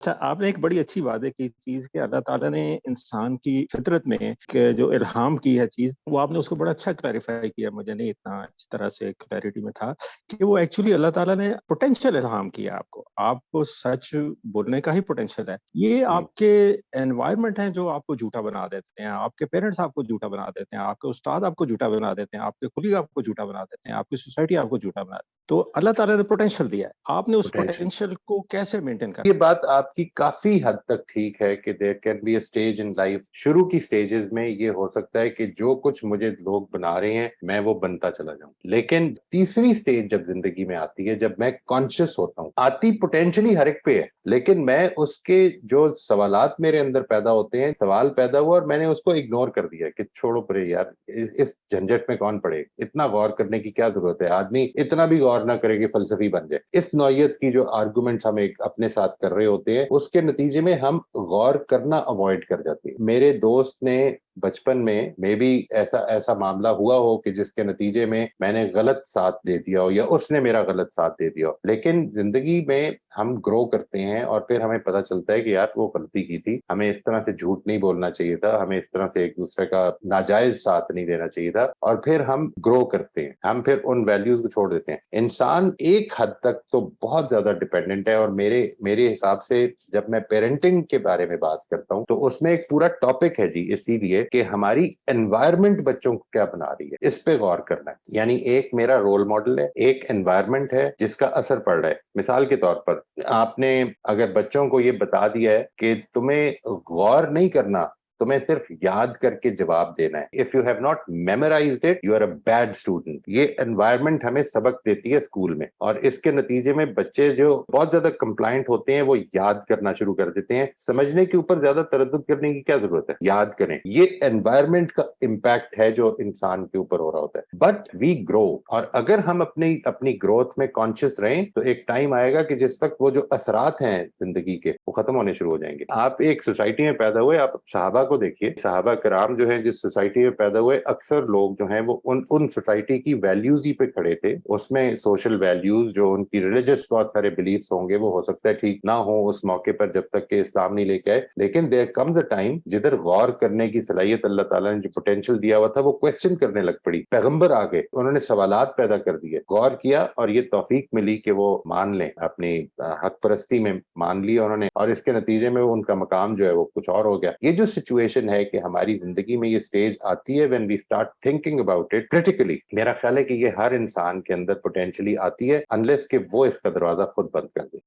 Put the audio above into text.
اچھا، آپ نے ایک بڑی اچھی وعدے کی چیز کہ اللہ تعالیٰ نے انسان کی فطرت میں کہ جو الہام کی ہے چیز، وہ آپ نے اس کو بڑا اچھا کلیریفائی کیا. مجھے نہیں اتنا اس طرح سے کلیئرٹی میں تھا کہ وہ ایکچولی اللہ تعالیٰ نے پوٹینشیل الہام کیا آپ کو سچ بولنے کا ہی پوٹینشیل ہے. یہ آپ کے انوائرمنٹ ہیں جو آپ کو جھوٹا بنا دیتے ہیں، آپ کے پیرنٹس آپ کو جھوٹا بنا دیتے ہیں، آپ کے استاد آپ کو جھوٹا بنا دیتے ہیں، آپ کے کلیگ آپ کو جھوٹا بنا دیتے ہیں، آپ کی سوسائٹی آپ کو جھوٹا بنا دیتے ہیں. تو اللہ تعالیٰ نے پوٹینشیل دیا ہے، آپ نے اس پوٹینشیل پوٹینشیل کو کیسے مینٹین یہ کرنا؟ بات آپ کی کافی حد تک ٹھیک ہے کہ there can be a stage in life. شروع کی سٹیجز میں یہ ہو سکتا ہے کہ جو کچھ مجھے لوگ بنا رہے ہیں میں وہ بنتا چلا جاؤں، لیکن تیسری سٹیج جب زندگی میں آتی ہے، جب میں کانشیس ہوتا ہوں، آتی پوٹینشلی ہر ایک پہ ہے، لیکن میں اس کے جو سوالات میرے اندر پیدا ہوتے ہیں، سوال پیدا ہوا اور میں نے اس کو اگنور کر دیا کہ چھوڑو پرے یار، اس جھنجٹ میں کون پڑے، اتنا غور کرنے کی کیا ضرورت ہے، آدمی اتنا بھی غور نہ کرے کہ فلسفی بن جائے. اس نوعیت کی جو آرگومنٹس ہم ایک اپنے ساتھ کر رہے ہوتے ہیں، اس کے نتیجے میں ہم غور کرنا اوائڈ کر جاتے ہیں. میرے دوست نے بچپن میں بھی ایسا معاملہ ہوا ہو کہ جس کے نتیجے میں نے غلط ساتھ دے دیا ہو یا اس نے میرا غلط ساتھ دے دیا ہو، لیکن زندگی میں ہم گرو کرتے ہیں اور پھر ہمیں پتہ چلتا ہے کہ یار وہ غلطی کی تھی، ہمیں اس طرح سے جھوٹ نہیں بولنا چاہیے تھا، ہمیں اس طرح سے ایک دوسرے کا ناجائز ساتھ نہیں دینا چاہیے تھا، اور پھر ہم گرو کرتے ہیں، ہم پھر ان ویلیوز کو چھوڑ دیتے ہیں. انسان ایک حد تک تو بہت زیادہ ڈیپینڈنٹ ہے، اور میرے حساب سے جب میں پیرنٹنگ کے بارے میں بات کرتا ہوں تو اس میں ایک پورا ٹاپک ہے جی، اسی لیے کہ ہماری انوائرمنٹ بچوں کو کیا بنا رہی ہے، اس پہ غور کرنا ہے. یعنی ایک میرا رول ماڈل ہے، ایک انوائرمنٹ ہے جس کا اثر پڑ رہا ہے. مثال کے طور پر آپ نے اگر بچوں کو یہ بتا دیا ہے کہ تمہیں غور نہیں کرنا، تمہیں صرف یاد کر کے جواب دینا ہے، if you have not memorized it you are a bad student. یہ انوائرمنٹ ہمیں سبق دیتی ہے اسکول میں، اور اس کے نتیجے میں بچے جو بہت زیادہ کمپلائنٹ ہوتے ہیں وہ یاد کرنا شروع کر دیتے ہیں. سمجھنے کے اوپر زیادہ تردد کرنے کی کیا ضرورت ہے، یاد کریں. یہ انوائرمنٹ کا امپیکٹ ہے جو انسان کے اوپر ہو رہا ہوتا ہے. بٹ وی گرو، اور اگر ہم اپنی گروتھ میں کانشیس رہیں تو ایک ٹائم آئے گا کہ جس وقت وہ جو اثرات ہیں زندگی کے وہ ختم ہونے شروع ہو جائیں گے. آپ ایک سوسائٹی میں پیدا ہوئے، آپ صحابہ کو دیکھیے، صحابہ کرام جو ہیں جس سوسائٹی میں پیدا ہوئے، اکثر لوگ جو ہیں وہ ان سوسائٹی کی ویلیوز ہی پہ کھڑے تھے. اس میں سوشل ویلیوز جو ان کی ریلیجس بہت سارے بلیفس ہوں گے وہ ہو سکتا ہے ٹھیک نہ ہو اس موقع پر جب تک کہ اسلام نہیں لے کے آئے، لیکن دیر کمز اے ٹائم جدھر غور کرنے کی صلاحیت اللہ تعالیٰ نے جو پوٹینشیل دیا ہوا تھا وہ کوسچن کرنے لگ پڑی. پیغمبر آ گئے، انہوں نے سوالات پیدا کر دیے، غور کیا، اور یہ توفیق ملی کہ وہ مان لیں، اپنی حق پرستی میں مان لی انہوں نے، اور اس کے نتیجے میں ان کا مقام جو ہے وہ کچھ اور ہو گیا. یہ جو سچویشن ہے کہ ہماری زندگی میں یہ سٹیج آتی ہے when we start thinking about it critically، میرا خیال ہے کہ یہ ہر انسان کے اندر پوٹینشلی آتی ہے، unless کہ وہ اس کا دروازہ خود بند کر دے.